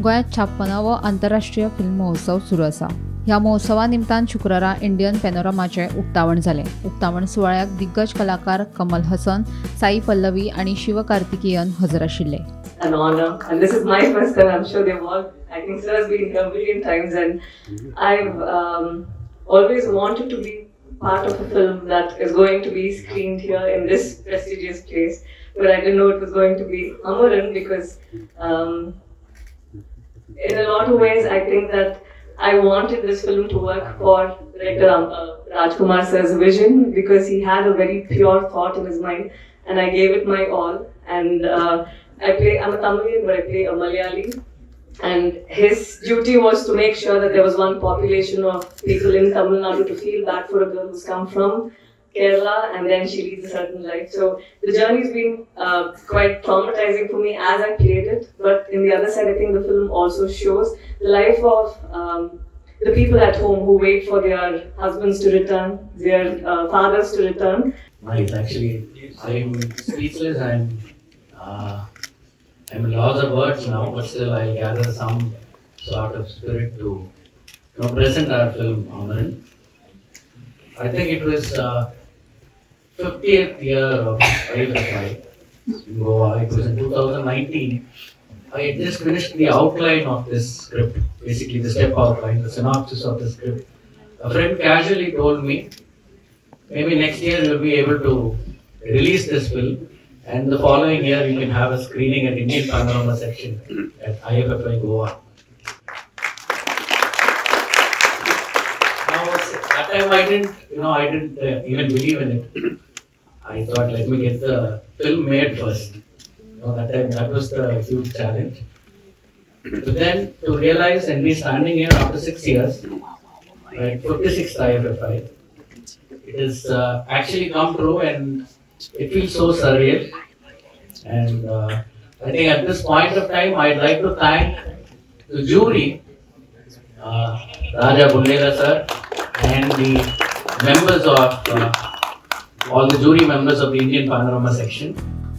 गोंयांत 56वो आंतरराष्ट्रीय फिल्म महोत्सव सुरू आसा। ह्या महोत्सवा निमतान शुक्रारा इंडियन पॅनोरामाचे उक्तावण जालें। उक्तावण सुवाळ्याक दिग्गज कलाकार कमल हसन, साई पल्लवी आणि शिव कार्तिकेयन हजर आशिल्ले। An honor, and this is my first time. I'm sure they've all, I think sir has been here a million times, and I've always wanted to be part of a film that is going to be screened here in this prestigious place, but I didn't know it was going to be Amaran because in a lot of ways I think that I wanted this film to work for director Rajkumar sir's vision, because he had a very pure thought in his mind, and I gave it my all. And I'm a Tamilian, but I play a Malayali, and his duty was to make sure that there was one population of people in Tamil Nadu to feel bad for a girl who's come from Kerala and then she leads a certain life. So the journey's been quite traumatizing for me as I played it, but in the other side I think the film also shows the life of the people at home who wait for their husbands to return, their fathers to return. Nice, actually, I'm speechless. I'm lost of words now, but still I'll gather some sort of spirit to present our film, Amaran. I think it was 50th year of IFFI in Goa. It was in 2019. I had just finished the outline of this script, basically the step outline, the synopsis of the script. A friend casually told me, maybe next year you'll be able to release this film, and the following year you can have a screening at Indian Panorama section at IFFI Goa. Now, that time I didn't even believe in it. I thought, let me get the film made first. That time, that was the huge challenge. But then to realize and be standing here after 6 years, right, 56th IFFI, it has actually come true, and it feels so surreal. And I think at this point of time, I'd like to thank the jury, Raja Bullela sir, and the members of all the jury members of the Indian Panorama section.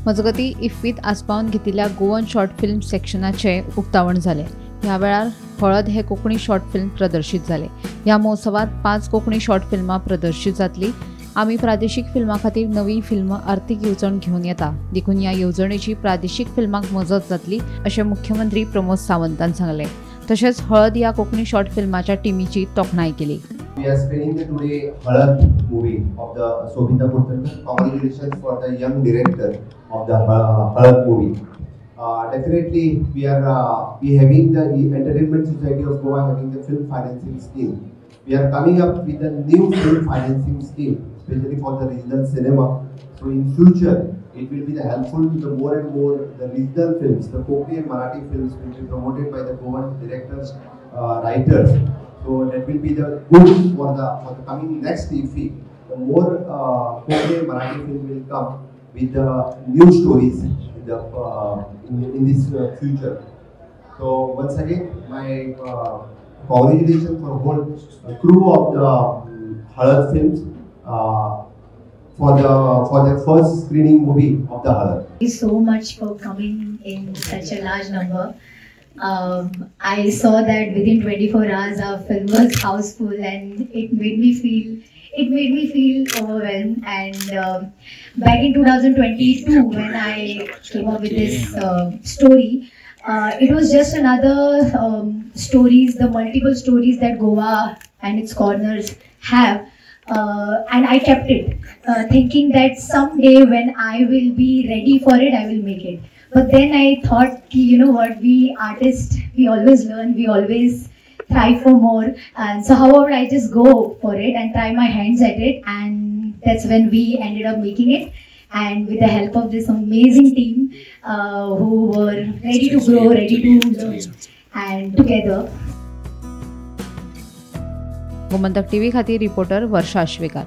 मजगती इफ्फीत आस्पावन घेतिल्ल्या Goan short film सेक्शनाचे उक्तावण जाले। ह्या वेळार हळद हे Konkani short film प्रदर्शित जाले। ह्या महोत्सवात 5 कोंकणी शॉर्ट फिल्मां प्रदर्शित जातली। आमी प्रादेशीक फिल्मां खातीर नवी फिल्म आर्थीक येवजण घेवन येता, देखून ह्या येवजणेची प्रादेशीक फिल्मांक मजत जातली अशें मुख्यमंत्री प्रमोद सावंतान सांगलें। तशेंच हळद ह्या कोंकणी शॉर्ट फिल्माच्या टीमीची तोखणाय केली। We are screening the today Halad movie of the Sobhita Puttarkar. Congratulations for the young director of the Halad movie. Definitely, we having the Entertainment Society of Goa having the film financing scheme. We are coming up with a new film financing scheme, especially for the regional cinema. So in future, it will be helpful to the more and more the regional films, the Konkani and Marathi films will be promoted by the Goan directors, writers. So that will be the good for the coming next IFFI. The more Konkani and Marathi film will come with the new stories in this future. So once again, my congratulations for whole crew of the Halad films for the first screening movie of the Halad. Thank you so much for coming in such a large number. I saw that within 24 hours our film was houseful, and it made me feel overwhelmed. And back in 2022, when I came up with this story, it was just another stories, the multiple stories that Goa and its corners have. And I kept it, thinking that someday when I will be ready for it, I will make it. But then I thought, you know what, we artists, we always learn, we always try for more. And so however, I just go for it and try my hands at it. And that's when we ended up making it. And with the help of this amazing team who were ready to grow, ready to learn, and together. Gomantak TV खातीर reporter वर्षा आश्वेकर।